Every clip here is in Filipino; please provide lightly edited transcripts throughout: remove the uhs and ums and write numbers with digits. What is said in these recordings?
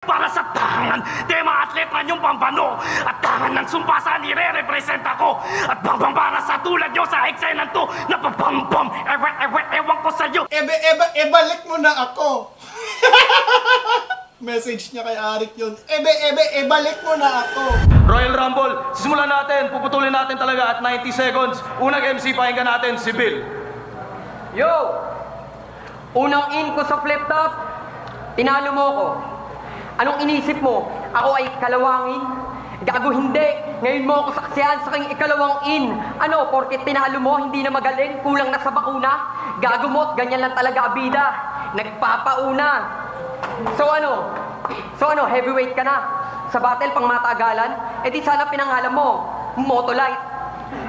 Para sa tangan, tema at letra niyong pambano at tangan ng sumpasan nire-represent ako at bambang para sa tulad niyo sa eksena to na pabambam ewan ko sa'yo. Balik mo na ako. Message niya kay Arik yun. Balik mo na ako. Royal Rumble, simulan natin, puputulin natin talaga at 90 seconds. Unang MC, pakinggan natin si Bill. Yo! Unang in ko sa flip top, tinalo mo ko. Anong inisip mo? Ako ay kalawangin? Gago hindi. Ngayon mo ako saksihan sa king ikalawang in. Ano, porket tinalo mo, hindi na magaling, kulang na sa bakuna? Gago mo't, ganyan lang talaga abida. Nagpapauna. So ano, heavyweight ka na. Sa battle pang matagalan, di sana pinangalan mo, Motolite.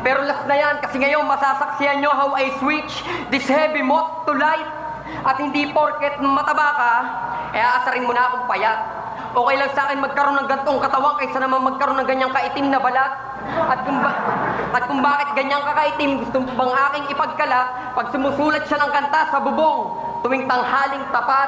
Pero last na yan, kasi ngayon masasaksihan nyo how I switch this heavy mot to light. At hindi porket mataba ka, aasarin mo na akong payat. Okay lang sa akin magkaroon ng gantong katawan kaysa naman magkaroon ng ganyang kaitim na balat. At kung bakit ganyang kakaitim, gusto mo bang aking ipagkala pag sumusulat siya ng kanta sa bubong tuwing tanghaling tapat.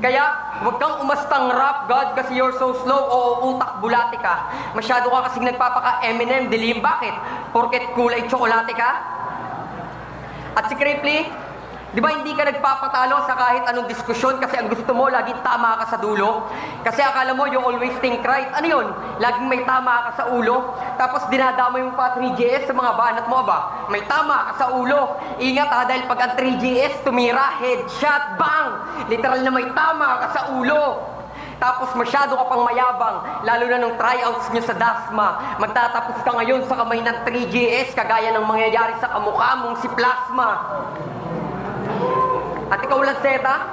Kaya, huwag kang umastang rap god kasi you're so slow o utak bulati ka. Masyado ka kasing nagpapaka Eminem, dilim. Bakit? Porket kulay tsokolate ka? At si Cripply, di ba hindi ka nagpapatalo sa kahit anong diskusyon kasi ang gusto mo, laging tama ka sa dulo? Kasi akala mo, you always think right. Ano yun? Laging may tama ka sa ulo. Tapos dinadamay mo pa 3GS sa mga banat mo ba? May tama ka sa ulo. Ingat ha, dahil pag ang 3GS tumira, headshot, bang! Literal na may tama ka sa ulo. Tapos masyado ka pang mayabang, lalo na nung tryouts nyo sa Dasma. Magtatapos ka ngayon sa kamay ng 3GS, kagaya ng mangyayari sa kamukha mong si Plasma. At ikaw lang, Zeta,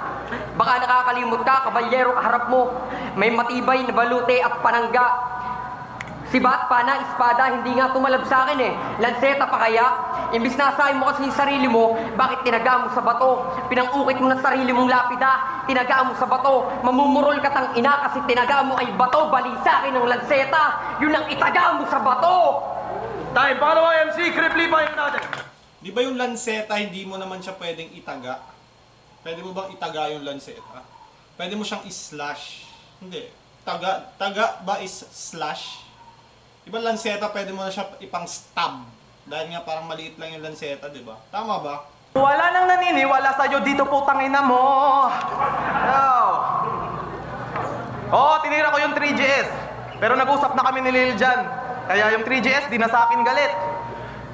baka nakakalimot ka, kabalyero kaharap mo. May matibay na balute at panangga. Si Bat, pana, espada, hindi nga tumalab sa akin eh. Lanseta pa kaya? Imbis na asahin mo kasi yung sarili mo, bakit tinaga mo sa bato? Pinang-ukit mo ng sarili mong lapida, tinaga mo sa bato. Mamumurol ka tang ina kasi tinaga mo ay bato. Bali sa akin ng lanseta, yun ang itaga mo sa bato. Time, pangalawa MC, Cripply, pakinggan natin. Di ba yung lanseta, hindi mo naman siya pwedeng itaga? Pwede mo bang itaga yung lanseta? Pwede mo siyang i-slash. Hindi. Taga ba is slash? Di ba lanseta, pwede mo na siya ipang stab. Dahil nga parang maliit lang yung lanseta, di ba? Tama ba? Wala nang naniniwala sa'yo dito, putang ina mo. Oo, tinira ko yung 3GS. Pero nag-usap na kami ni Lil Jan. Kaya yung 3GS, di na sa akin galit.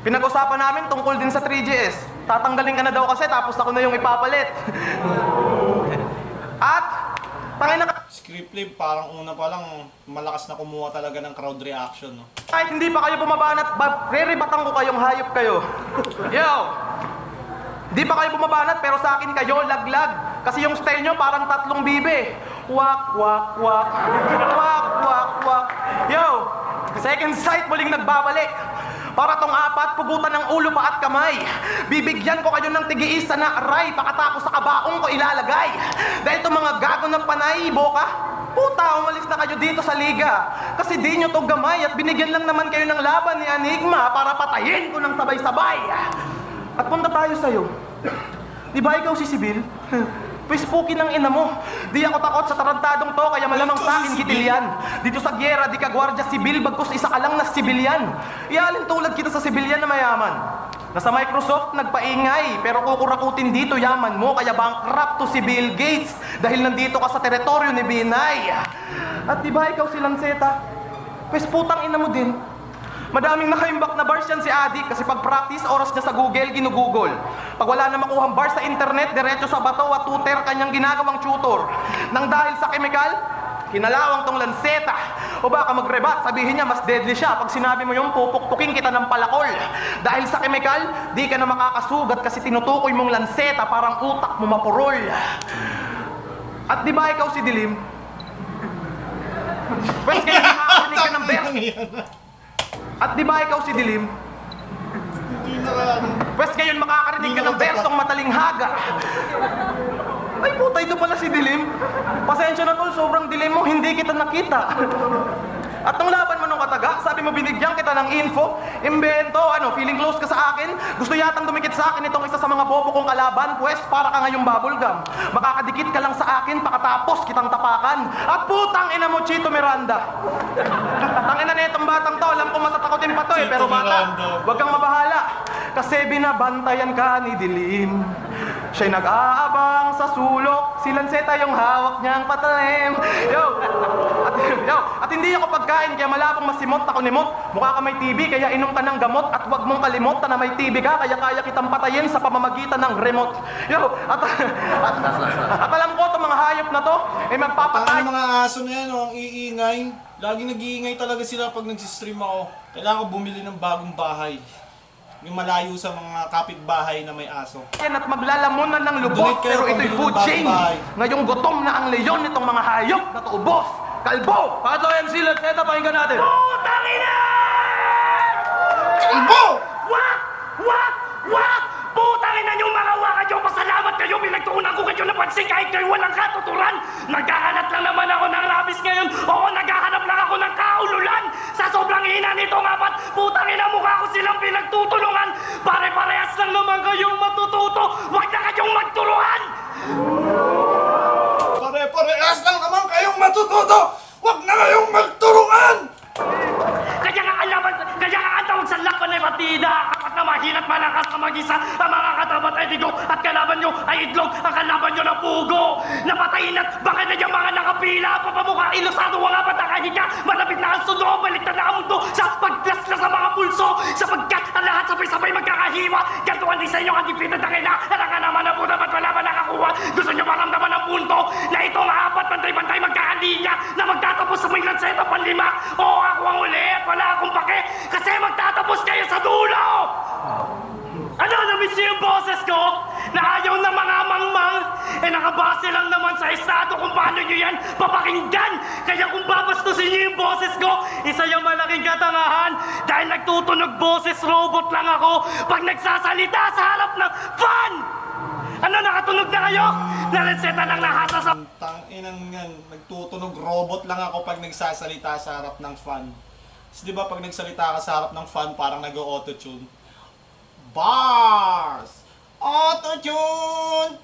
Pinag-usapan namin tungkol din sa 3GS. Tatanggalin ka na daw kasi, tapos ako na yung ipapalit. At, tangin na Cripply, parang una pa lang, malakas na kumuha talaga ng crowd reaction, no? kahit hindi pa kayo bumabanat, re-rebatan ko kayong hayop kayo. Yo! Di pa kayo bumabanat, pero sa akin kayo, laglag. Kasi yung style nyo parang tatlong bibe. Wak, wak, wak. Wak, wak, wak. Yo! Second sight, muling nagbabalik. Para tong apat, pugutan ng ulo pa at kamay. Bibigyan ko kayo ng tigiisa na aray, pakatapos sa kabaong ko ilalagay. Dahil itong mga gago ng panay, boka, puta, umalis na kayo dito sa liga. Kasi di nyo to gamay at binigyan lang naman kayo ng laban ni Enigma para patayin ko ng sabay-sabay. At punta tayo sa'yo. Di ba ikaw si Sibyl? Facebookin ng ina mo. Di ako takot sa tarantadong to, kaya malamang sa akin gitilyan. Dito sa gyera, di ka gwardya sibil, bagkus isa ka lang na sibilyan. Ialin tulad kita sa sibilyan na mayaman. Nasa Microsoft, nagpaingay, pero kukurakutin dito yaman mo, kaya bankrupt to si Bill Gates, dahil nandito ka sa teritoryo ni Binay. At di ba ikaw si Lanceta? Putang ina mo din. Madaming nakaimbak na bars yan si Adik kasi pag practice, oras niya sa Google, ginugugol. Pag wala na makuhang bars sa internet, diretso sa bato at tutor kanyang ginagawang tutor. Nang dahil sa chemical, kinalawang tong Lanceta. O baka mag-rebat, sabihin niya mas deadly siya pag sinabi mo yung pupukpukin kita ng palakol. Dahil sa chemical, di ka na makakasugat kasi tinutukoy mong Lanceta parang utak mo mapurol. At di ba ikaw si Dilim? Pwes kaya nakakarinig ka ng best. At di ba ikaw si Dilim? Pwes ngayon makakarinig ka ng bersong matalinghaga. Ay puta, ito pala si Dilim. Pasensya na tol, sobrang dilim mo, hindi kita nakita. At nung laban mo nung kataga, sabi sabi mo binigyan kita ng info? Imbento, ano, feeling close ka sa akin? Gusto yatang dumikit sa akin itong isa sa mga bobo kong kalaban, pues para ka ngayong bubblegum. Makakadikit ka lang sa akin, pakatapos kitang tapakan. At putang ina mo, Chito Miranda. Tangina na itong batang to, alam ko matatakotin pa to eh, pero bata, huwag kang mabahala. Kasi binabantayan ka ni Dilim. Siya'y nag-aabang sa sulok, si Lanceta yung hawak niyang patalim. At hindi ako pagkain, kaya malabong masimot ako nimot. Mukha ka may TB, kaya inom ka ng gamot. At huwag mong kalimot na may TB ka, kaya kaya kitang patayin sa pamamagitan ng remote. At alam ko itong mga hayop na to, eh magpapatay. Ang mga aso na yan, ang iingay. Lagi nag-iingay talaga sila pag nagsistream ako. Kailangan ko bumili ng bagong bahay. Yung malayo sa mga kapitbahay na may aso. Yan at maglalamunan ng lubot, pero ito'y food chain. Ngayong gutom na ang leyon nitong mga hayop na tuubos. Kalbo! Pangatlo MC Lanceta, pakinggan natin. Putang ina! Kalbo! Wak! Wak! Wak! Putang ina nyo mga waka nyo! Pasalamat kayo! Pinagtuunan ko kayo ng pansin kahit kayo walang katuturan! Naghahanap lang naman ako ng rabies ngayon! Oo, naghahanap lang ako ng kaululan! Sa sobrang hina nitong apat, putang ina mukha ko silang pinagtutulungan! Pare-parehas lang naman kayong matututo! Huwag na kayong magturuan! Pare-parehas lang naman kayong matututo! Huwag na kayong magturuan! Kaya nga ang tawag sa laban ay batida. Kapat na mahirap malakas na mag-isa ang mga katapat ay digo at kalaban nyo ay itlog ang kalaban nyo na pugo. Napatayin at bakit na yung mga nakapila papamukha ilusado ang apat na kahiga. Malapit na ang sundo, baliktad na ang mundo sa pagplasla sa mga pulso sapagkat ang lahat sabay-sabay magkakahiwa. Ganto ang disenyo ang dipitad na kailangan ka naman na po dapat wala ba nakakuha. Gusto nyo maramdaman ang punto na itong apat bantay-bantay magkakalinya na magtatapos sa may Lanceta panlima. Oo, ako ang uli at wala akong pake kasi magtatapos kayo sa dulo! Ano, namiss niyo yung boses ko? Na ayaw na mga mangmang? Eh nakabase lang naman sa estado kung paano nyo yan papakinggan! Kaya kung babastusin niyo yung boses ko, isa yung malaking katangahan dahil nagtutunog boses robot lang ako pag nagsasalita sa harap ng fan! Ano, nakatunog na kayo? Na-reseta ng nahasa sa... Tanginang yan, nagtutunog robot lang ako pag nagsasalita sa harap ng fan. Kasi diba pag nagsalita ka sa harap ng fan, parang nag-auto-tune. Bars! Auto-tune!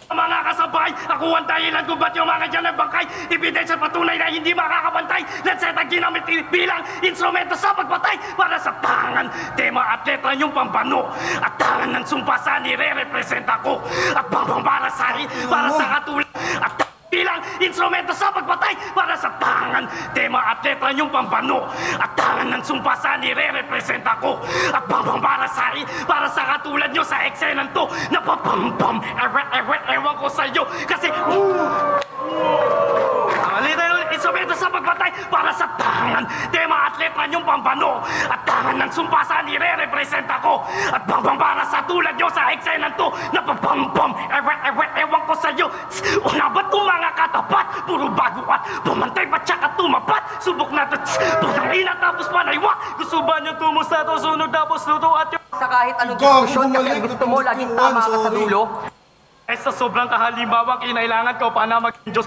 Mga kasabay, ako ang dahilan kung ba't yung mga dyan nagbangkay. Ebidensya patunay na hindi makakapantay. Lanceta ginamit bilang instrumento sa pagpatay para sa tangan, tema at letra yung pambano. At tangan ng sumpasa nire-representa ko. At pambambarasahin para sa katulad. At bilang instrumento sa pagpatay para sa tangan, tema at letra yung pambano. At tangan ng sumpasa nire-representa ko. At pambambarasahin para sa katulad nyo sa eksenang to. Napapambam, ewan ko sa'yo kasi alita yung instrumento sa pagpatay para sa tangan, tema at letra yung pambano. At tangan ng sumpasa nire-representa ko. At bambam para sa tulad nyo sa eksenang to. Napapambam, ewan ko sa'yo. Una ba itong mga katapat? Puro bago at pumantay pa tsaka tumapat. Subok na ito, putang ina tapos panaywa. Gusto ba nyo tumusta to sunog tapos luto at yung... Sa kahit anong diskusyon kasi ang gusto mo, laging tama ka sa dulo. Eh sa sobrang kahalimawa, kinailangan ko pa na maging Diyos.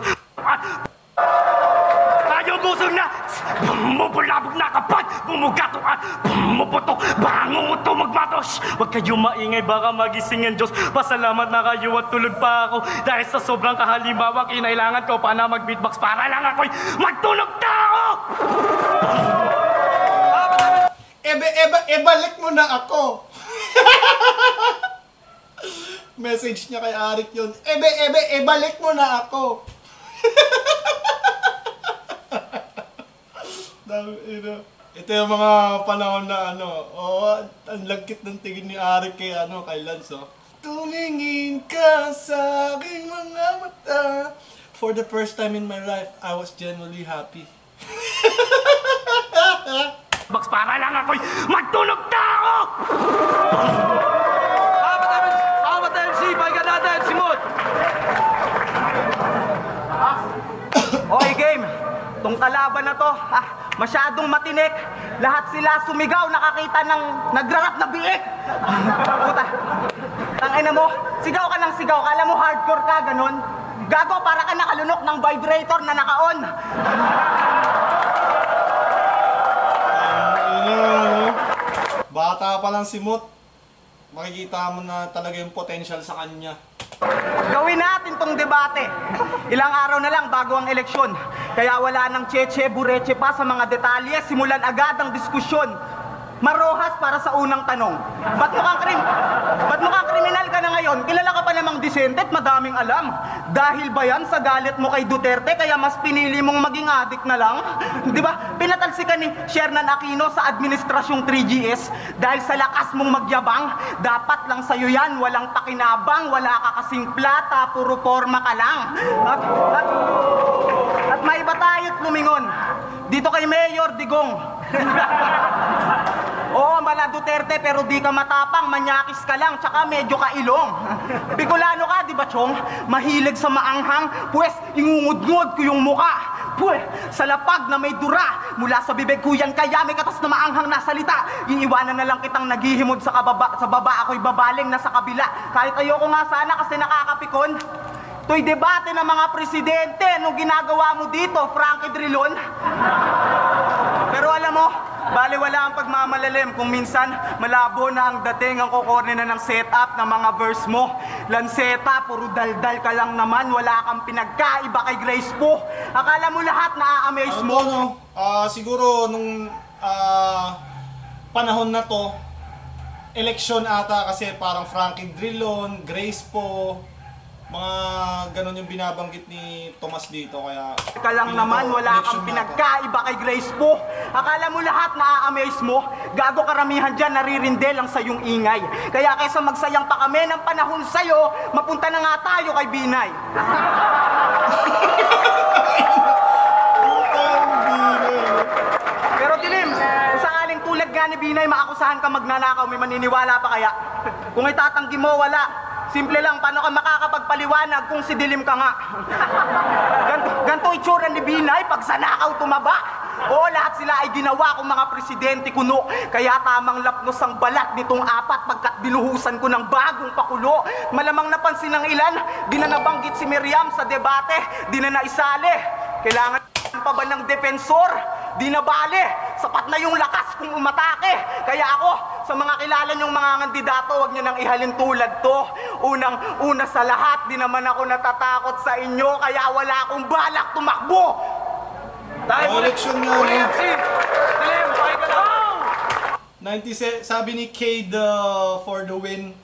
Tayo busog na! Bumubulabog na kapag bumugato at bumuputok. Bangunguto magmatos. Huwag kayo maingay, baka magising ang Diyos. Pasalamat na kayo at tulog pa ako. Dahil sa sobrang kahalimawa, kinailangan ko pa na mag-beatbox para lang ako'y magtulog tao! Balik mo na ako! Message niya kay Arik yun. Balik mo na ako! Ito yung mga panahon na ang lagkit ng tingin ni Arik kay Lance, oh. Tumingin ka sa aking mga mata. For the first time in my life, I was genuinely happy. Box para lang ako'y magtulog tao! Apat MC, pakinggan natin, Simon! Okay, game. Tong kalaban na to, masyadong matinik. Lahat sila sumigaw, nakakita ng nagrarap na biik. Puta. Tangina mo, sigaw ka ng sigaw. Kala mo hardcore ka, ganun. Gago, para ka nakalunok ng vibrator na naka-on. Bata pa lang si Mut. Makikita mo na talaga yung potential sa kanya. Gawin natin tong debate. Ilang araw na lang bago ang eleksyon. Kaya wala nang cheche, bureche pa sa mga detalye. Simulan agad ang diskusyon. Marohas para sa unang tanong. Ba't mukhang kriminal ka na ngayon? Kilala ka pa namang disente at madaming alam. Dahil ba yan sa galit mo kay Duterte kaya mas pinili mong maging adik na lang? Di ba? Pinatalsikan ni Shernan Aquino sa administrasyong 3GS dahil sa lakas mong magyabang. Dapat lang sa'yo yan, walang pakinabang, wala ka kasing plata, puro forma ka lang. At may iba tayo't lumingon. Dito kay Mayor Digong. Oo, mala Duterte, pero di ka matapang, manyakis ka lang, tsaka medyo kailong. Bicolano ka, di ba, Chong? Mahilig sa maanghang, pues ingungud-ngud ko yung muka. Pues, sa lapag na may dura, mula sa bibig ko yan, kaya may katas na maanghang na salita. Iiwanan na lang kitang naghihimod sa baba, ako'y babaling na sa kabila. Kahit ayoko nga sana kasi nakakapikon. Ito'y debate ng mga presidente. Anong ginagawa mo dito, Frankie Drilon? Pero alam mo, baliwala ang pagmamalalim kung minsan malabo na ang dating ang kukorne na ng setup ng mga verse mo. Lanseta, puro daldal ka lang naman, wala kang pinagkaiba kay Grace po. Akala mo lahat na-amaze mo. Siguro nung panahon na to, eleksyon ata kasi parang Frankie Drilon, Grace po, mga ganun yung binabanggit ni Tomas dito, kaya ka lang naman, wala kang pinagkaiba kay Grace po. Akala mo lahat na-amaze mo, gago karamihan dyan naririnde lang sa yung ingay. Kaya kaysa magsayang pa kami ng panahon sa'yo, mapunta na nga tayo kay Binay. Pero Dilim, kung sakaling tulad nga ni Binay maakusahan ka magnanakaw, may maniniwala pa kaya? Kung itatanggi mo, wala. Simple lang, paano ka makakapagpaliwanag kung si Dilim ka nga? Ganto itsura ni Binay pag sa nakaw tumaba. Oo, lahat sila ay ginawa kong mga presidente kuno. Kaya tamang lapnos ang balat nitong apat pagkat binuhusan ko ng bagong pakulo. Malamang napansin ng ilan, di na nabanggit si Miriam sa debate, di na naisali. Kailangan pa ba ng defensor? Di na bale, sapat na yung lakas kung umatake. Kaya ako, sa mga kilala niyong mga kandidato, huwag niyo nang ihalin tulad to. Unang-una sa lahat, di naman ako natatakot sa inyo, kaya wala akong balak tumakbo. Election nga, no? Sabi ni Cade for the win,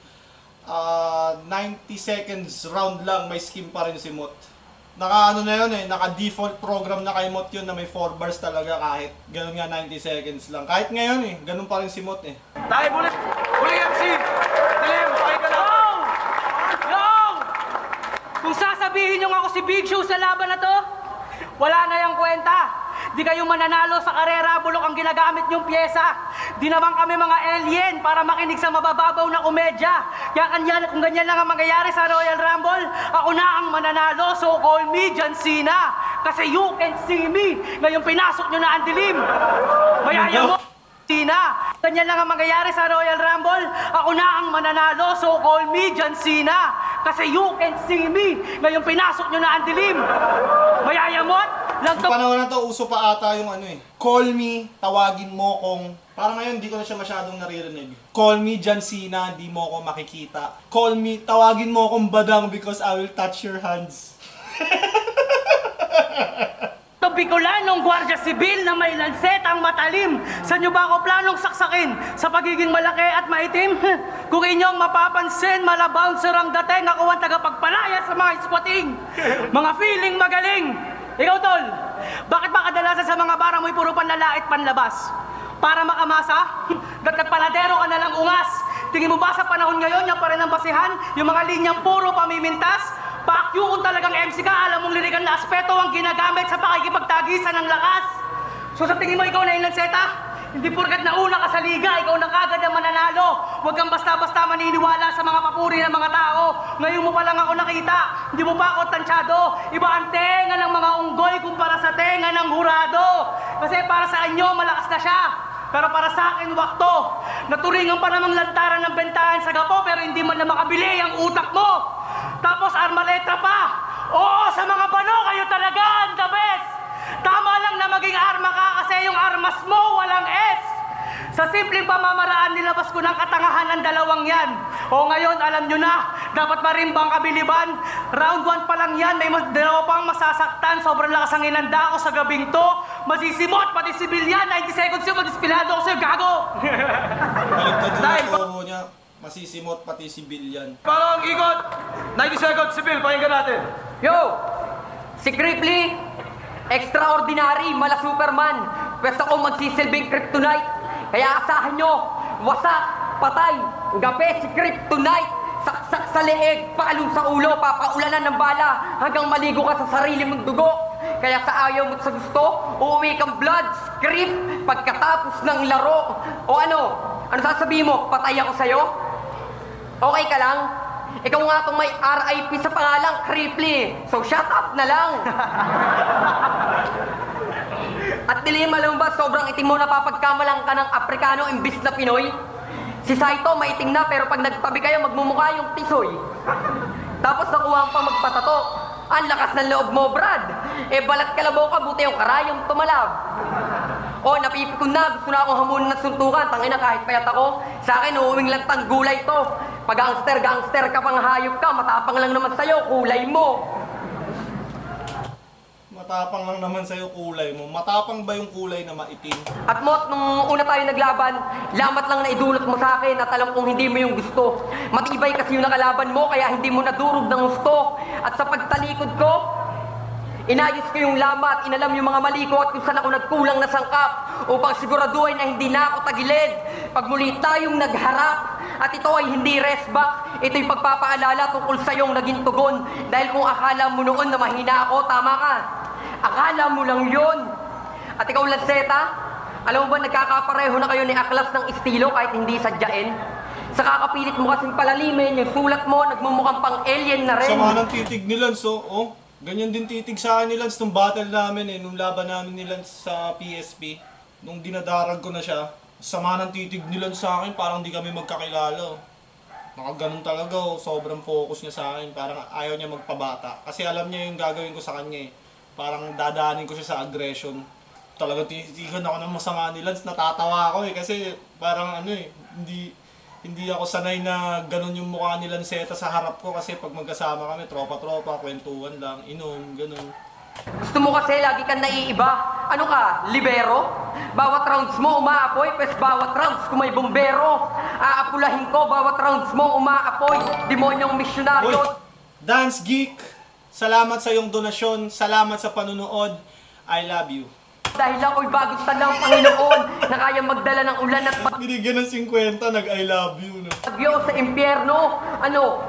90 seconds round lang, may skim pa rin si Mot. Naka na yun naka-default program na kay Mot yun na may 4 bars talaga kahit ganun nga 90 seconds lang. Kahit ngayon ganun pa rin si Mot Tayo, uli MC! Dilim, pakay ka na! Yo! Kung sasabihin nyo ako si Big Show sa laban na to, wala na yung kwenta. Di kayo mananalo sa karera, bulok ang ginagamit nyong pyesa. Di naman kami mga alien para makinig sa mabababaw na komedya. Kaya kung ganyan lang ang mangyayari sa Royal Rumble, ako na ang mananalo, so call me John Cena. Kasi you can see me. Ngayon pinasok nyo na ang dilim. Mayaya mo, Cena. Ganyan lang ang mangyayari sa Royal Rumble, ako na ang mananalo, so call me John Cena. Kasi you can see me. Ngayon pinasok nyo na ang dilim. Mayaya mo, Sa panahon na to, uso pa ata yung call me, tawagin mo kung... Parang ngayon, di ko na siya masyadong naririnig. Call me John Cena, di mo ko makikita. Call me, tawagin mo kung badang because I will touch your hands. Bicolanong Guardia Sibil na may lansetang matalim. Sa nyo ba ako planong saksakin sa pagiging malaki at maitim? Kung inyong mapapansin, mala-bouncer ang dating, ako ang tagapagpalaya sa mga squatting. Mga feeling magaling. Ikaw, Tol, bakit ba kadalasan sa mga bara mo'y puro panlalait panlabas? Para makamasa? Nagpaladero ka na lang ungas. Tingin mo ba sa panahon ngayon, yung pa rin ang basihan? Yung mga linyang puro pamimintas? Pakyo kung talagang MC ka, alam mong lirikan na aspeto ang ginagamit sa pakikipagtagisan ng lakas. So sa tingin mo ikaw na ilanseta? Hindi porkat nauna ka sa liga, ikaw na kagad ang mananalo. Huwag kang basta-basta maniniwala sa mga papuri ng mga tao. Ngayon mo pa lang ako nakita, hindi mo pa ako tansyado. Iba ang tenga ng mga unggoy kumpara sa tenga ng hurado. Kasi para sa inyo, malakas na siya. Pero para sa akin, wakto. Naturingan pa namang lantaran ng bentahan sa gapo, pero hindi man na makabili ang utak mo. Tapos armaleta pa. Oo, sa mga bano, kayo talaga ang the best. Tama lang na maging arma ka kasi yung armas mo walang S. Sa simpleng pamamaraan nilabas ko ng katangahan ng dalawang yan. O ngayon, alam nyo na, dapat marimbang kabiliban. Round 1 pa lang yan, may dalawa pang masasaktan. Sobrang lakas ang inanda ako sa gabing to. Masisimot, pati si Bilyan. 90 seconds yun, madispilado ako sa'yo, gago! Baligtad yung ako niya. Masisimot pati si Bilyan. Parang ikot! 90 seconds, si Bill, pakinggan natin. Yo! Si Cripply, extraordinary, mala Superman. Pwesta ko magsisilbing kryptonite. Kaya asahan nyo, wasak, patay, gabi si kryptonite. Saksak sa leeg, paalong sa ulo, papaulanan ng bala, hanggang maligo ka sa sarili mong dugo. Kaya sa ayaw mo at sa gusto, uuwi kang blood, script, pagkatapos ng laro. O ano sasabihin mo, patay ako sa'yo? Okay ka lang? Ikaw nga itong may RIP sa pangalang Cripply. So shut up na lang. At dilima lang ba sobrang itim mo napapagkamalang ka ng Aprikano imbis na Pinoy? Si Saito maitim na pero pag nagtabi kayo magmumukha yung tisoy. Tapos nakuha pa magpatato. Ang lakas ng loob mo, Brad. Balat kalabaw ka, buti yung karayong tumalab. Napipikon na, gusto na akong hamunin ng suntukan. Tangina kahit payat ako, sa akin uuwing lang tang gulay to. Pag gangster ka pang hayop ka, matapang lang naman sa'yo, kulay mo. Matapang lang naman sa'yo kulay mo. Matapang ba yung kulay na maitim? At Mot, nung una tayo naglaban, lamat lang na idulot mo sa akin at alam kong hindi mo yung gusto. Matibay kasi yung nakalaban mo, kaya hindi mo nadurog ng gusto. At sa pagtalikod ko, inayos ko yung lamat, inalam yung mga mali ko at kung saan ako nagkulang na sangkap upang siguraduhin na hindi na ako tagilid. Pag muli tayong nagharap at ito ay hindi rest back, ito'y pagpapaalala tungkol sa iyong naging tugon. Dahil kung akala mo noon na mahina ako, tama ka. Akala mo lang yun. At ikaw, Lanceta, alam mo ba nagkakapareho na kayo ni Aklas ng estilo kahit hindi sadyain? Sa kakapilit mo kasing palalimin, yung sulat mo, nagmumukhang pang alien na rin. Sama ng titig ni Lance, oh. Ganyan din titig sa akin ni Lance nung battle namin nung laban namin ni Lance sa PSP. Nung dinadarag ko na siya, sama ng titig ni Lance sa akin, parang di kami magkakilala. Nakaganon talaga, sobrang focus niya sa akin, parang ayaw niya magpabata. Kasi alam niya yung gagawin ko sa kanya Parang dadaanin ko siya sa aggression. Talagang titigan ako ng masama ni Lance, natatawa ako kasi parang hindi ako sanay na ganun yung mukha ni Lanceta sa harap ko kasi pag magkasama kami, tropa-tropa, kwentuhan lang, inom, ganun. Gusto mo kasi lagi kang naiiba. Ano ka, libero? Bawat rounds mo umaapoy, pes bawat rounds kung may bombero. Aapulahin ko, bawat rounds mo umaapoy. Demonyong misyonaryo. Uy, Dance Geek, salamat sa iyong donasyon, salamat sa panunood, I love you. Dahil ako'y bagong tanang Panginoon na kaya magdala ng ulan at Binigyan ng 50, nag-I love you, no? bagyo sa impyerno.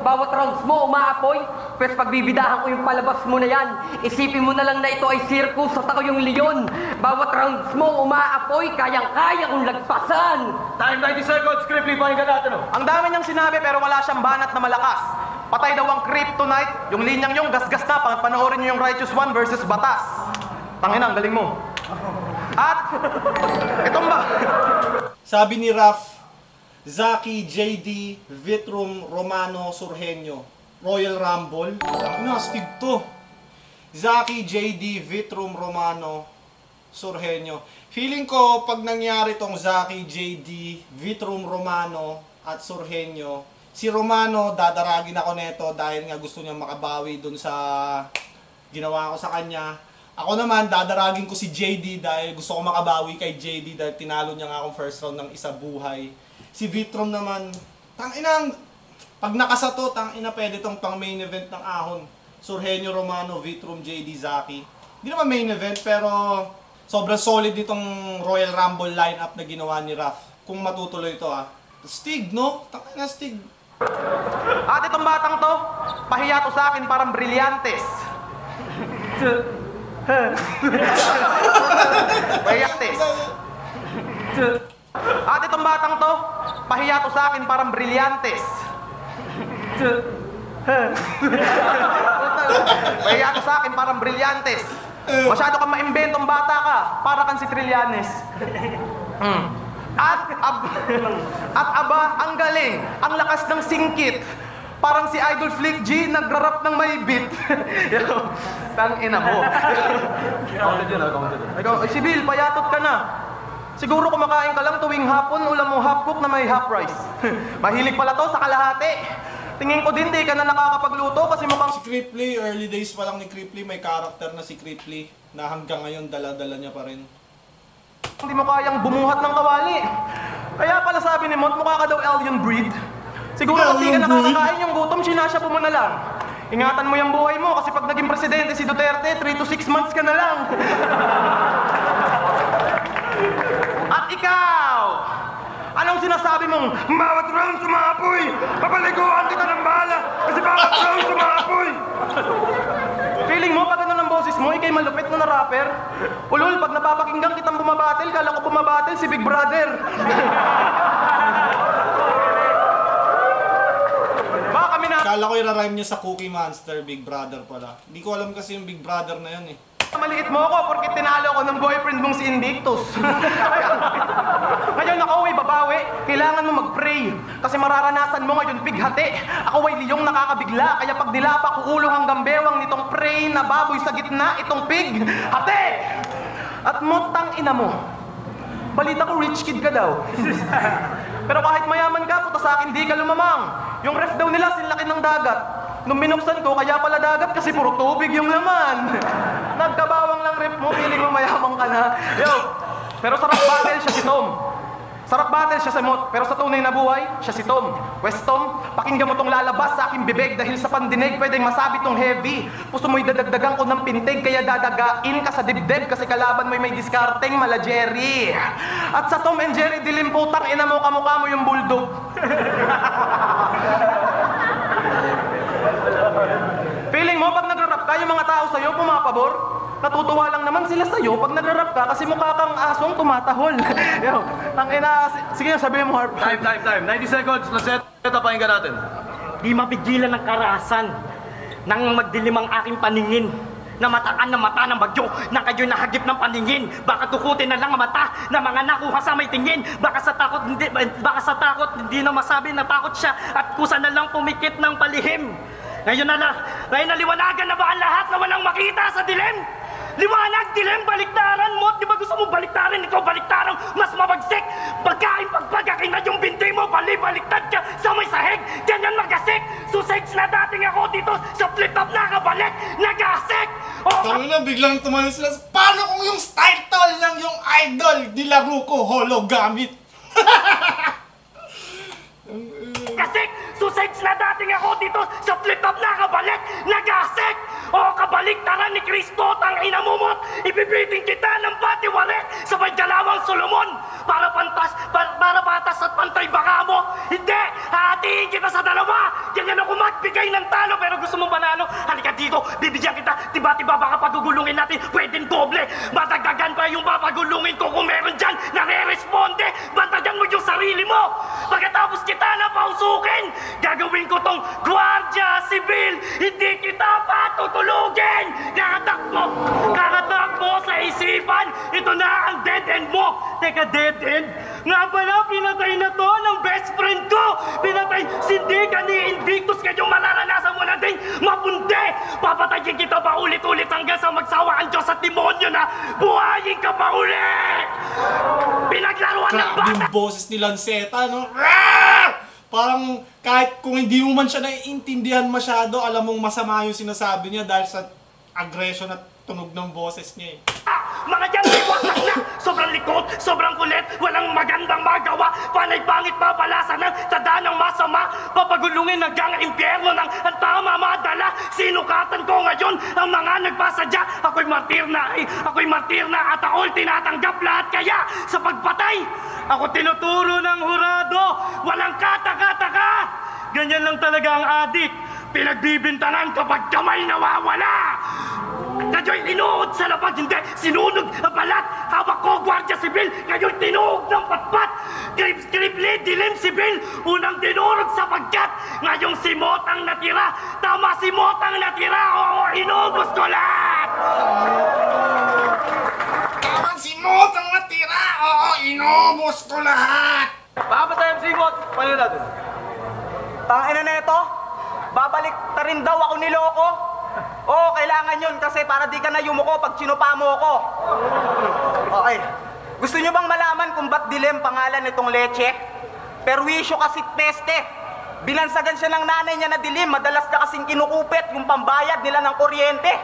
Bawat rounds mo umaapoy, pes pagbibidahan ko yung palabas mo na yan. Isipin mo na lang na ito ay circus at ako yung leon. Bawat rounds mo umaapoy, kayang-kaya kong lagpasan. Time 90 seconds, Cripply, pakinggan natin. Ang dami niyang sinabi pero wala siyang banat na malakas. Patay daw ang kryptonite, yung linyang yung gasgas na, panoorin niyo yung Righteous One versus Batas. Tangina, ang galing mo. At, itong ba? Sabi ni Raf, Zaki, JD, Vitrum, Romano, Surgenio, Royal Rumble. Nastig to. Zaki, JD, Vitrum, Romano, Surgenio. Feeling ko, pag nangyari tong Zaki, JD, Vitrum, Romano, at Surgenio, si Romano, dadaragin ako neto dahil nga gusto niya makabawi dun sa ginawa ko sa kanya. Ako naman, dadaragin ko si JD dahil gusto ko makabawi kay JD dahil tinalo niya nga akong first round ng isa buhay. Si Vitrum naman, tanginang, pag nakasato, tangina pwede tong pang main event ng ahon. Surgenio, Romano, Vitrum, JD, Zaki. Hindi naman main event pero sobrang solid nitong Royal Rumble lineup na ginawa ni Raf. Kung matutuloy ito Stig, no? Tangina, Stig. At itong batang to, pahiya to sa akin parang brilyantes. Brilyantes. At itong batang to, pahiya to sa akin parang brilyantes. Pahiya to sa akin parang brilyantes. Masyado kang maimbentong bata ka, para kang si Trillanes. At aba, ang galing, ang lakas ng singkit. Parang si Idol Flick G, nagrarap ng may beat. Tang ina mo. Ikaw, si Bill, payatot ka na. Siguro kumakain ka lang tuwing hapon, ulam mo half cook na may half rice. Mahilig pala to sa kalahati. Tingin ko din di ka na nakakapagluto kasi mukhang Si Cripply, early days pa lang ni Cripply, may character na si Cripply na hanggang ngayon dala-dala niya pa rin. hindi mo kayang bumuhat ng kawali. Kaya pala sabi ni Mont, mukha ka daw alien breed. Siguro kasi ka nakakakain yung gutom, sinasyapo mo na lang. Ingatan mo yung buhay mo kasi pag naging presidente si Duterte, 3 to 6 months ka na lang. At ikaw! Anong sinasabi mong, bawat round sumaapoy, papaliguan kita ng bala kasi bawat round sumaapoy. Feeling mo pag ano ng boses mo, ikay malupit na rapper? Ulul, pag napapakinggan kitang bumabatil, kala ko bumabatil si Big Brother. Baka kami na... Kala ko i-rhyme niya sa Cookie Monster, Big Brother pala. Hindi ko alam kasi yung Big Brother na yun eh. Maliit mo ako porque tinalo ko ng boyfriend mong si Invictus. Ngayon ako ay babawi, kailangan mo mag-pray. Kasi mararanasan mo ngayon pighati. Ako ay liyong nakakabigla, kaya pag dilapa ko ulo hanggang bewang nitong pray na baboy sa gitna, itong pig, hati! At motang ina mo. Balita ko rich kid ka daw. Pero kahit mayaman ka, puta sa akin di ka lumamang. Yung ref daw nila sinlaki ng dagat. Nung binuksan ko, kaya pala dagat kasi puro tubig yung laman. Nagkabawang lang rep mo, feeling mo mayamang ka na. Yo, pero sarap battle siya si Tom. Sarap battle siya si Mot, pero sa tunay na buhay, siya si Tom. West Tom, pakinggan mo tong lalabas sa aking bibig dahil sa pandinig pwedeng masabi tong heavy. Puso mo'y dadagdagan ko ng pintig, kaya dadagain ka sa dibdib kasi kalaban mo'y may diskarteng mala Jerry. At sa Tom and Jerry, dilim putang ina mo, kamukha mo yung bulldog. Feeling mo, pag nagra-rap ka, yung mga tao sa'yo pumapabor? Natutuwa lang naman sila sa'yo pag nagra-rap ka kasi mukha kang asong tumatahol. Yo, tangina, sige na, sabihin mo, Harp. Time. 90 seconds. Let's pakinggan natin. Di mapigilan ng karahasan nang magdilim ang aking paningin. Namataan ng mata ng bagyo na kayo'y nahagip ng paningin. Baka tukutin na lang ang mata na mga nakuha sa may tingin. Baka sa takot hindi na masabi na takot siya at kusa na lang pumikit ng palihim. Ngayon naliwanagan na ba ang lahat na walang makita sa dilim? Liwanag, dilim, baliktaran mo. Di ba gusto mo baliktaran? Ikaw baliktaran, mas mabagsik. Pagkain, pagpagakin na yung binti mo, baliktad ka sa may sahig. Ganyan magasik. Susigs na dating ako dito sa flip-top nakabalik. Nagasik! Tama na, biglang tumalo sila. Paano kung yung style tol ng yung idol nilaro ko hologamit? Kasik! Susigs na dating ako dito sa flip-top nakabalik. Nagasik! O kabaliktaran ni Kristo, tang inamumot. Ibibiting kita ng patiwari sa may dalawang Solomon. Para patas at pantay baka mo. Hindi! Hahatiin kita sa dalawa. Ganyan ako magbigay ng talo. Pero gusto mong panalo? Halika dito. Bibigyan kita. Tiba-tiba baka pagugulungin natin. Pwedeng doble. Matagdagan pa yung papagulungin ko kung meron dyan. Nare-responde. Bantagan mo yung sarili mo. Pagkatapos kita na pausukin, gagawin ko tong Guardia Civil. Hindi kita patutulugin. Kakatakbo sa isipan. Ito na ang dead end mo. Teka, dead end? Nga pala, pinatay na to ng best friend ko. Pinatay, hindi ka ni Invictus, kayong mararanasan mo na ding mapundi. Papatayin kita pa ulit-ulit hanggang sa magsawa ang Diyos at demonyo na buhayin ka pa ulit. Pinaglaruan ng Grabe bata. yung boses ni Lanceta, no? Rawr! Parang kahit kung hindi mo man siya naiintindihan masyado, alam mong masama yung sinasabi niya dahil sa aggression at tunog ng boses niya eh. Mga yan, liwatak na! Sobrang likod, sobrang kulit, walang magandang magawa, panay pangit papalasa ng tada ng masama, papagulungin hanggang impyerno ng ang tama madala. Sinukatan ko ngayon ang mga nagpasadya. Ako'y martir na at ako'y tinatanggap lahat kaya sa pagpatay. Ako tinuturo ng hurado, walang kataka-taka. Ganyan lang talaga ang adik. Pinagbibintangan kapag kamay nawawala. Kayo'y inuod sa lapag, hindi sinunog ang balat. Hawak ko, Guardia Civil, kayo'y tinuog ng patpat. Cripply, dilim sibil, unang dinurog sapagkat ngayong si Mot ang natira. Tama, si Mot ang natira. Oo, inubos ko lahat. Tama, si Mot ang natira. Oo, inubos ko lahat. Papatayang si Mot. Paano natin? Tangina neto, babalik ta rin daw ako niloko. Oo, kailangan yun kasi para di ka na yumuko pag sinupa mo ako. Okay, Gusto nyo bang malaman kung ba't dilim pangalan nitong leche? Perwisyo kasi peste. Binansagan siya ng nanay niya na dilim, madalas na kasing kinukupit yung pambayad nila ng kuryente.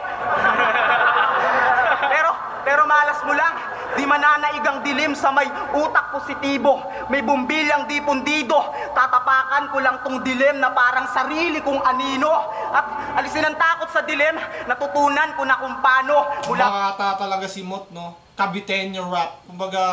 Pero malas mo lang, di mananaig ang dilim sa may utak positibo. May bumbilyang di pundido. Tatapakan ko lang tong dilim na parang sarili kong anino. At alisin ang takot sa dilim, natutunan ko na kung paano mula... Makata talaga si Mot, no? Kabitenyo rap. Kumbaga,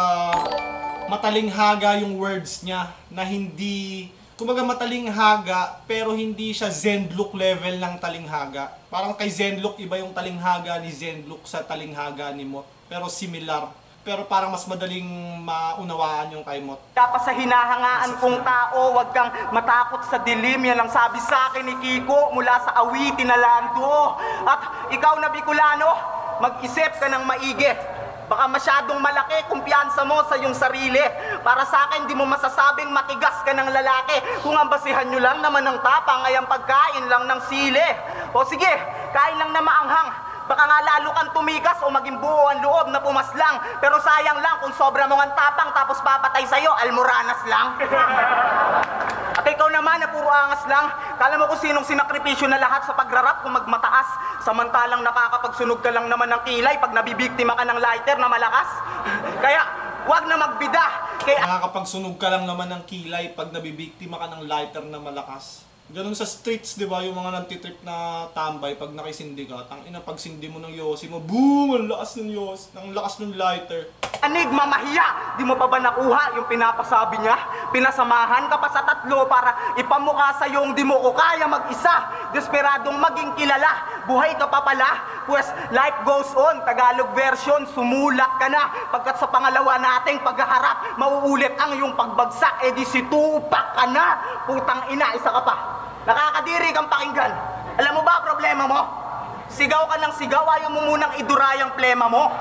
matalinghaga yung words niya na hindi... Kumbaga matalinghaga, pero hindi siya Zenlook level ng talinghaga. Parang kay Zenlook, iba yung talinghaga ni Zenlook sa talinghaga ni Mot. Pero similar. Pero parang mas madaling maunawaan yung kay Mot. Tapos sa hinahangaan kong tao, wag kang matakot sa dilim. Yan ang sabi sa akin ni Kiko mula sa awitin na lando. At ikaw na Bicolano, mag-isip ka ng maigi. Baka masyadong malaki kumpiyansa mo sa iyong sarili. Para sa akin, di mo masasabing matigas ka ng lalaki. Kung ang basihan nyo lang naman ng tapang ay ang pagkain lang ng sili. O sige, kain lang na maanghang. Baka nga lalo kang tumigas o maging buo ang loob na pumaslang. Pero sayang lang kung sobra mong ang tapang tapos papatay sa'yo, almoranas lang. At ikaw naman na puro angas lang, kala mo kung sinong sinakripisyo na lahat sa pagrarap kung magmataas. Samantalang nakakapagsunog ka lang naman ng kilay pag nabibiktima ka ng lighter na malakas. Kaya, wag na magbida. Kaya... Nakakapagsunog ka lang naman ng kilay pag nabibiktima ka ng lighter na malakas. Ganun sa streets, di ba? Yung mga nantitrip na tambay pag nakisindi ka. Tangina, pag sindi mo ng yosi mo, boom! Ang lakas ng yosi. Ang lakas ng lighter. Anig, mamahiya! Di mo pa ba nakuha yung pinapasabi niya? Pinasamahan ka pa sa tatlo para ipamukha sa yung di mo ko kaya mag-isa. Desperadong maging kilala. Buhay ka pa pala. Pues, life goes on. Tagalog version, sumulak ka na. Pagkat sa pangalawa nating paghaharap, mauulit ang iyong pagbagsak. Eh di situpak ka na. Putang ina, isa ka pa. Nakakadiri kang pakinggan. Alam mo ba problema mo? Sigaw ka ng sigaw, ayaw mo munang idurayang plema mo.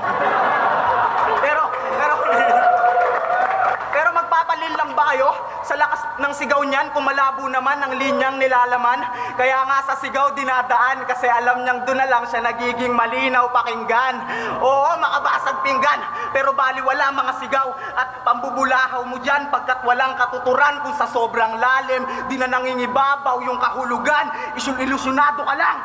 Pero magpapalil lang ba kayo sa lakas ng sigaw niyan kung malabo naman ang linyang nilalaman? Kaya nga sa sigaw dinadaan kasi alam niyang doon na lang siya nagiging malinaw pakinggan. Oo, makabasag pinggan, pero baliwala mga sigaw at pambubulahaw mo dyan pagkat walang katuturan kung sa sobrang lalim di na nangingibabaw yung kahulugan. Ilusyonado ka lang.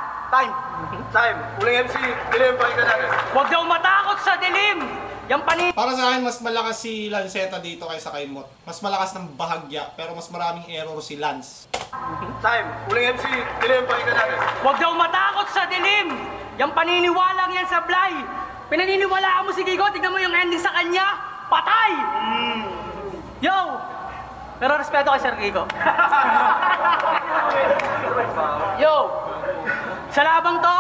Time. Uling MC, dilim pa natin. Huwag daw matakot sa dilim! Yung Para sa akin, mas malakas si Lanceta dito kaysa kay Mot. Mas malakas ng bahagya, pero mas maraming error si Lance. Time. Uling MC, dilim pa natin. Huwag daw matakot sa dilim! Yung paniniwalang yan sa Blay! Pinaniniwalaan mo si Gigo, tignan mo yung ending sa kanya, patay! Yo! Pero respeto kay Sir Gigo. Yo! Sa labang to,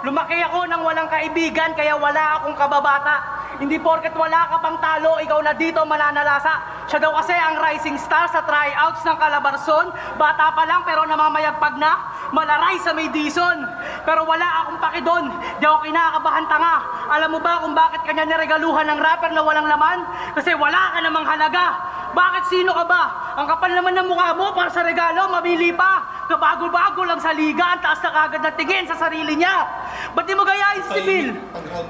lumaki ako nang walang kaibigan kaya wala akong kababata. Hindi porket wala ka pang talo, ikaw na dito mananalasa. Siya daw kasi ang rising star sa tryouts ng Calabarzon. Bata pa lang pero namamayagpag na, malaray sa may dison. Pero wala akong paki doon, di ako kinakabahan tanga. Alam mo ba kung bakit kanya niregaluhan ng rapper na walang laman? Kasi wala ka namang halaga. Bakit sino ka ba? Ang kapal naman ng mukha mo para sa regalo, mamili pa. Kabago-bago lang sa liga, ang taas na kagad na tingin sa sarili niya. Ba't di mo gayain si Bill?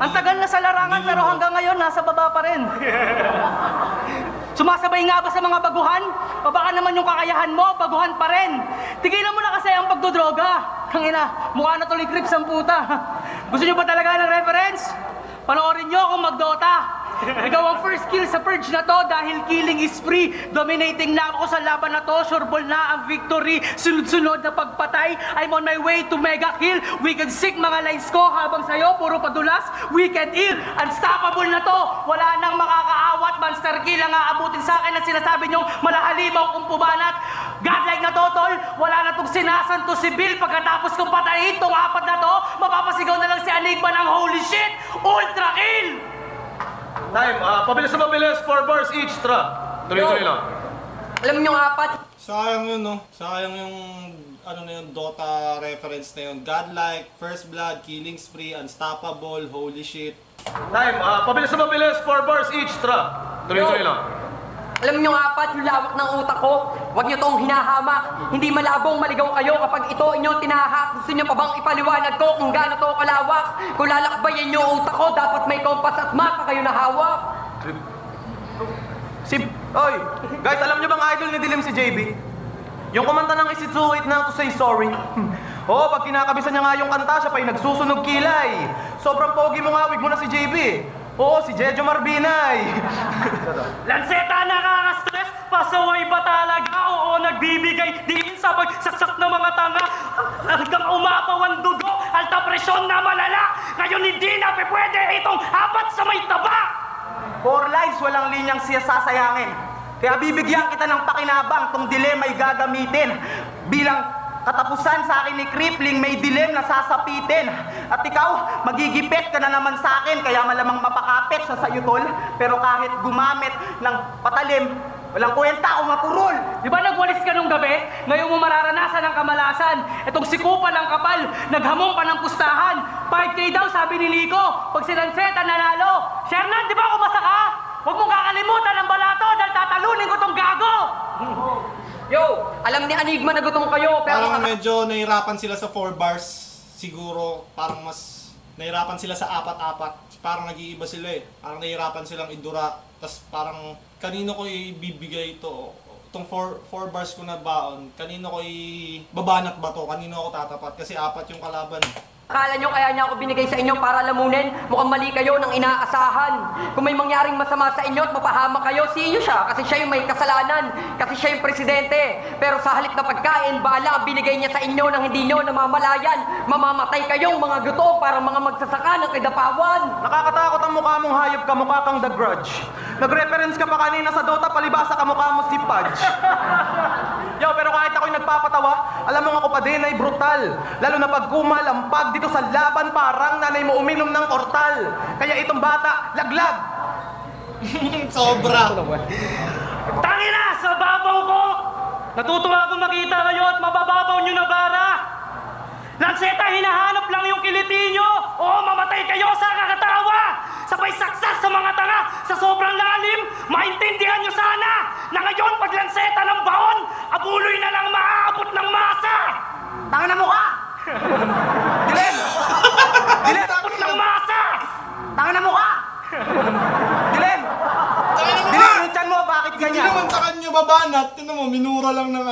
Ang tagal na sa larangan pero hanggang ngayon nasa baba pa rin. Sumasabay nga ba sa mga baguhan? O baka naman yung kakayahan mo, baguhan pa rin. Tigilan mo na kasi ang pagdodroga. Tangina, mukha na tuloy crips ang puta. Gusto niyo ba talaga ng reference? Panoorin niyo kung magdota. Ikaw ang first kill sa purge na to dahil killing is free. Dominating na ako sa laban na to, sureball na ang victory. Sunod-sunod na pagpatay, I'm on my way to mega kill. Wicked sick mga lines ko habang sa'yo, puro padulas. Wicked ill, unstoppable na to. Wala nang makakaawat, monster kill ang aabutin sa akin at sinasabi niyong malahalimaw kong pubanat. Godlike na to, tol. Wala na tong sinasanto si Bill. Pagkatapos kong patayin tong apat na to, mapapasigaw na lang si Enigma ng holy shit, ultra kill! Time, pabilis na mabilis, 4 bars each, tra. Tuloy-tuloy lang. Alam niyo apat, Sayang yun, no? Sayang yung, ano na yun, Dota reference na yun. Godlike, First Blood, Killing Spree, Unstoppable, Holy Shit. Time, pabilis na mabilis, 4 bars each, tra. Tuloy-tuloy lang. alam niyo apat yung lawak ng utak ko. Huwag niyo tong hinahamak. Hindi malabong maligaw kayo kapag ito inyong tinahak. Gusto niyo pa bang ipaliwanag ko kung gaano to kalawak? Kung lalakbayin niyo utak ko, dapat may kompas at mapa kayo na hawak. Oy, guys, alam nyo bang idol ni Dilim si JB? Yung kumanta ng Is It Too Late Now to Say Sorry? Oo, pag kinakabisan niya nga yung kanta, siya pa yung nagsusunog kilay. Sobrang pogi mo nga, wig mo na si JB. Oo, si Jejo Marbinay. Lanseta, nakaka-stress? Pasaway ba talaga? Oo, nagbibigay din sa pagsaksak ng mga tanga. Hanggang umapaw ang dugo, alta presyon na malala. Ngayon hindi na pwede itong apat sa may taba. 4 lines, walang linyang siya sasayangin. Kaya bibigyan kita ng pakinabang tong dilema ay gagamitin. Bilang katapusan sa akin ni Kripling, may dilem na sasapitin. At ikaw, magigipit ka na naman sa akin, kaya malamang mapakapit sa sayo, tol. Pero kahit gumamit ng patalim, walang kwenta ako mapurol. Di ba nagwalis ka nung gabi? Ngayon mo mararanasan ang kamalasan. Itong sikupan ng kapal, naghamong pa ng pustahan. 5K daw, sabi ni Lico. Pag si Lanceta nanalo. Shernan, di ba kumasa ka? Huwag mong kakalimutan ang balato dahil tatalunin ko tong gago. Yo, alam ni Enigma na gutom kayo, pero... Parang medyo nahirapan sila sa 4 bars. Siguro, parang mas nahirapan sila sa 4-4. Parang nag-iiba sila eh. Parang nahirapan silang idura. Tapos parang, kanino ko ibibigay ito? Itong 4 bars ko na baon, kanino ko babanat ba to? Kanino ako tatapat? Kasi 4 yung kalaban. Akala nyo kaya niya ako binigay sa inyo para lamunin? Mukhang mali kayo ng inaasahan. Kung may mangyaring masama sa inyo at mapahamak kayo, si inyo siya. Kasi siya yung may kasalanan. Kasi siya yung presidente. Pero sa halip na pagkain, bahala ang binigay niya sa inyo nang hindi nyo namamalayan. Mamamatay kayong mga gutom para mga magsasaka ng kadapawan. Nakakatakot ang mukha mong hayop ka, mukha kang The Grudge. Nag-reference ka pa kanina sa Dota, palibasa ka mukha mo si Pudge. Yo, pero kahit ako'y nagpapatawa, alam mo ako pa din ay brutal. Lalo na pag kumalampag dito sa laban, parang nanay mo uminom ng ortal. Kaya itong bata, laglag. Sobra. Tangina, sa babaw ko! Natutuwa akong makita kayo at mabababaw nyo na bara. Lanseta, hinahanap lang yung kiliti nyo. Oo, mamatay kayo sa kakatawa. Sabay saksak sa mga tanga. Sa sobrang lalim, maintindihan nyo sana na ngayon pag lanseta ng baon, abuloy na lang maaabot ng masa. Tanga na mo ka! Dilim! Dilim! Abot ng masa! Tanga na mo ka! Dilim! Dilim, yung tiyan mo, bakit Hindi ganyan? naman sa kanya babanat. Tignan mo, minura lang ng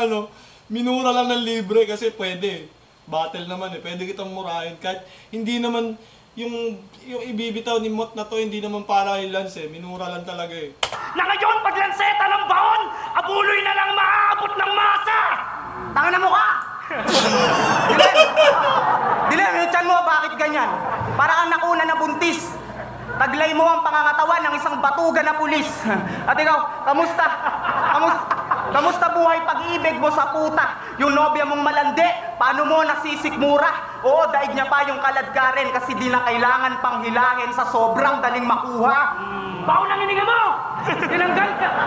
minura lang ng libre kasi pwede. Battle naman eh. Pwede kitang murahin. Kahit hindi naman yung ibibitaw ni Mot na to, hindi naman para kay Lance eh. Minura lang talaga eh. Na ngayon pag lanseta ng baon, abuloy na lang maaabot ng masa. Tanga na mo ka! Dilim! Dilim, yung tiyan mo, bakit ganyan? Para kang nakuna na buntis. Taglay mo ang pangangatawan ng isang batugan na pulis. At ikaw, kamusta? Kamusta buhay pag-ibig mo sa puta? Yung nobya mong malandi, paano mo nasisikmura? Oo, daig niya pa yung kaladkarin kasi di na kailangan pang hilahin sa sobrang daling makuha. Baon ang hininga mo!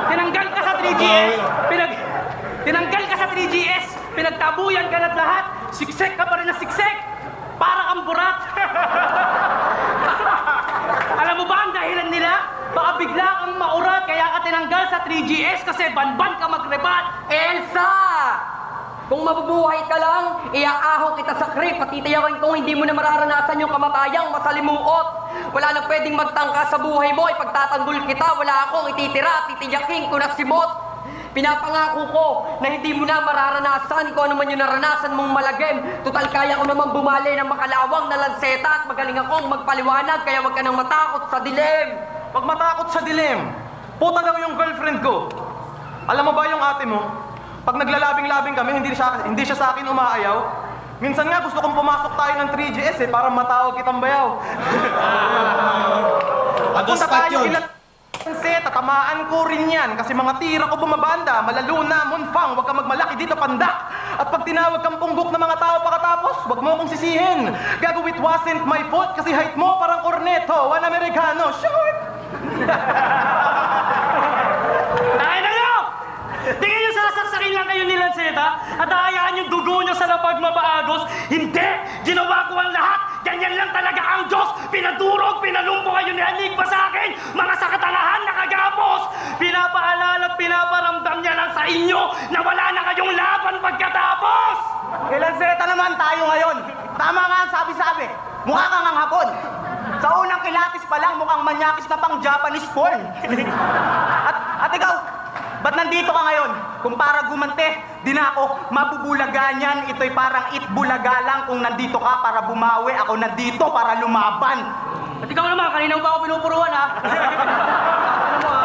Tinanggal ka sa 3GS! Tinanggal ka sa 3GS! Pinagtabuyan ka na't lahat! Siksek ka pa rin na siksek! Para kang burat! Alam mo ba ang dahilan nila? Baka bigla kang maurat kaya ka tinanggal sa 3GS kasi banban ka magrebat! Elsa! Kung mabubuhay ka lang, iaahon kita sa creep at titiyakin kung hindi mo na mararanasan yung kamatayang masalimuot. Wala nang pwedeng magtangka sa buhay mo, ipagtatanggol kita, wala akong ititira, titiyakin ko na si Mot. Pinapangako ko na hindi mo na mararanasan kung ano man yung naranasan mong malagim. Tutal kaya ko naman bumali ng makalawang na lanseta at magaling akong magpaliwanag, kaya wag ka nang matakot sa dilim. Pag matakot sa dilim, puta daw yung girlfriend ko. Alam mo ba yung ate mo? Pag naglalabing-labing kami, hindi siya sa akin umaayaw. Minsan nga gusto kong pumasok tayo ng 3GS eh, para matawag kitang bayaw. Ados Punta pat tayo yun. tatamaan ko rin yan kasi mga tira ko bumabanda, malaluna, munfang, huwag kang magmalaki dito, pandak. At pag tinawag kang punggok ng mga tao pagkatapos, huwag mo akong sisihin. Gago, it wasn't my fault kasi height mo parang corneto, one Americano, short! Tayo na nyo! Tingin nyo sasaksakin lang kayo ni Lanceta at hayaan yung dugo nyo sa lapag mapaagos. Hindi! Ginawa ko ang lahat! Ganyan lang talaga ang Diyos! Pinadurog, pinalumpo kayo ni Enigma sa akin! Mga sakatangahan na kagapos! Pinapaalala at pinaparamdam niya lang sa inyo na wala na kayong laban pagkatapos! Kailan seta naman tayo ngayon? Tama nga ang sabi-sabi. Mukha kang ang hapon. Sa unang kilatis pa lang, mukhang manyakis na pang Japanese porn. at ikaw, Ba't nandito ka ngayon? Kung para gumante, di na ako mabubulaga niyan. Ito'y parang itbulaga lang. Kung nandito ka para bumawi, ako nandito para lumaban. At ikaw naman, kanina pa ako pinupuruan ha. Ano mo ha?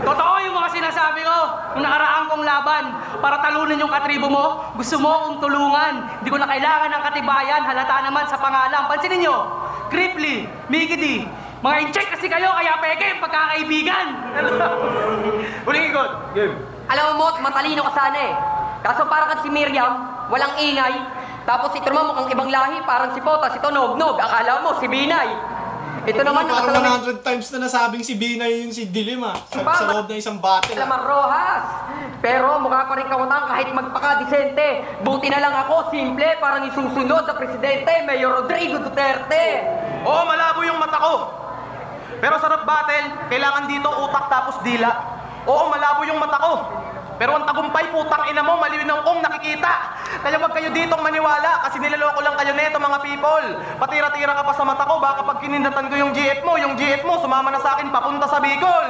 Totoo yung mga sinasabi ko. Nung nakaraan kong laban, para talunin yung katribo mo, gusto mo akong tulungan. Hindi ko na kailangan ng katibayan, halata naman sa pangalan. Pansinin nyo, Cripply, Mickey D, mga incheck kasi kayo, kaya peke, pagkakaibigan. Huling ikot. Game. Alam mo, matalino ka sana eh. Kaso parang si Miriam, walang ingay. Tapos ito naman mukhang ibang lahi, parang si Potas, ito Nog-Nog. Akala mo, si Binay. Ito naman, Parang nakasalamin. 100 times na nasabing si Binay yung si Dilim sa Parang- loob ng isang battle. Lamang Rojas. Pero mukha pa rin kawatang kahit magpaka-disente. Buti na lang ako, simple, parang isusunod na presidente, Mayor Rodrigo Duterte. Oo, malabo yung mata ko. Pero sarap battle, kailangan dito utak tapos dila. Oo, malabo yung mata ko. Pero ang tagumpay, putang ina mo, malinaw kong nakikita. Kaya wag kayo ditong maniwala kasi nilaloko lang kayo neto mga people. Patira-tira ka pa sa mata ko, baka pag kinindatan ko yung GF mo, sumama na sa akin papunta sa Bicol.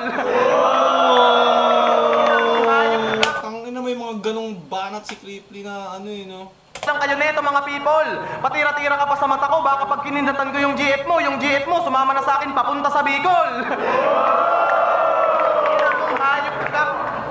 Tangina, may mga ganong banat si Cripply na ano eh, no? Lang kayo neto mga people. Patira-tira ka pa sa mata ko, baka pag kinindatan ko yung GF mo, sumama na sa akin papunta sa Bicol. Hayop ka.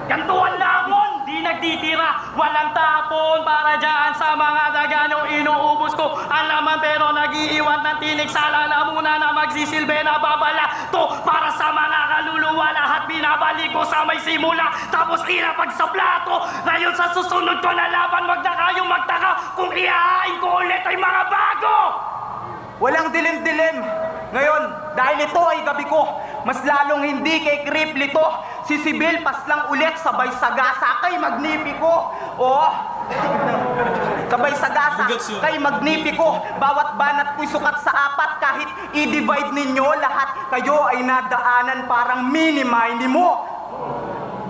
Gantuan lamon, di nagtitira, walang tapon para dyan sa mga daga yung inuubos ko. Alaman pero nag-iiwan ng tinig sa lalamunan na magsisilbi na babala. To para sa mga kaluluwa, lahat binabalik ko sa may simula. Tapos ilapag sa plato, ngayon sa susunod ko na laban, wag na kayong magtaka kung ihahain ko ulit ay mga bago. Walang dilim-dilim. Ngayon, dahil ito ay gabi ko, mas lalong hindi kay Cripply to. Si Sibil pas lang ulit, sabay sagasa kay Magnifico. Oh, sabay sagasa Bigat yun. kay Magnifico. Bawat banat ko'y sukat sa apat. Kahit i-divide ninyo lahat, kayo ay nadaanan parang mini-mini mo.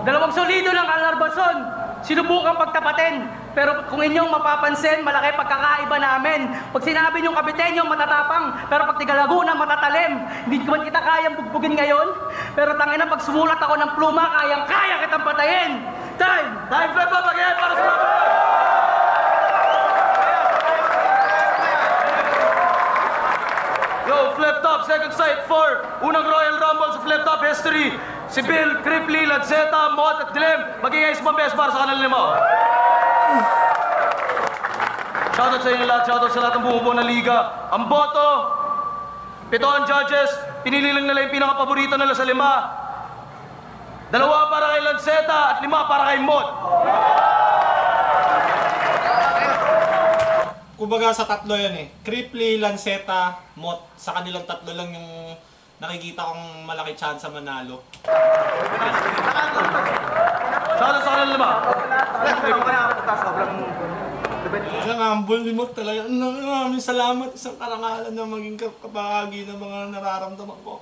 Dalawang solido ng Alarbason. Sinubukan pagtapatin. Pero kung inyong mapapansin, malaki pagkakaiba namin. Pag sinabi niyong kapitenyo, matatapang. Pero pag tigalaguna, matatalim. Hindi ko man kita kayang bugbugin ngayon. Pero tangina, pag sumulat ako ng pluma, kayang-kaya kitang patayin. Time! Time flip up again para sa laban! Yo, Flip Top, second sight 4. Unang Royal Rumble sa Flip Top history. Si Bill, Cripply, Lanceta, Mot at Dilim. Maging isang best para sa kanila lima. Shoutout sa inyo lahat, shoutout sa lahat ng bumubuo ng liga. Ang boto, 7 ang judges, pinili lang nila yung pinaka-paborito nila sa 5. 2 para kay Lanceta at 5 para kay Mot. Kumbaga sa tatlo yan eh. Cripply, Lanceta, Mot. Sa kanilang tatlo lang yung nakikita kong malaki chance sa manalo. Shoutout sa kanila 5. Isang humble ni Mot talaga. Maraming salamat. Isang karangalan na maging kapahagi ng mga nararamdaman ko.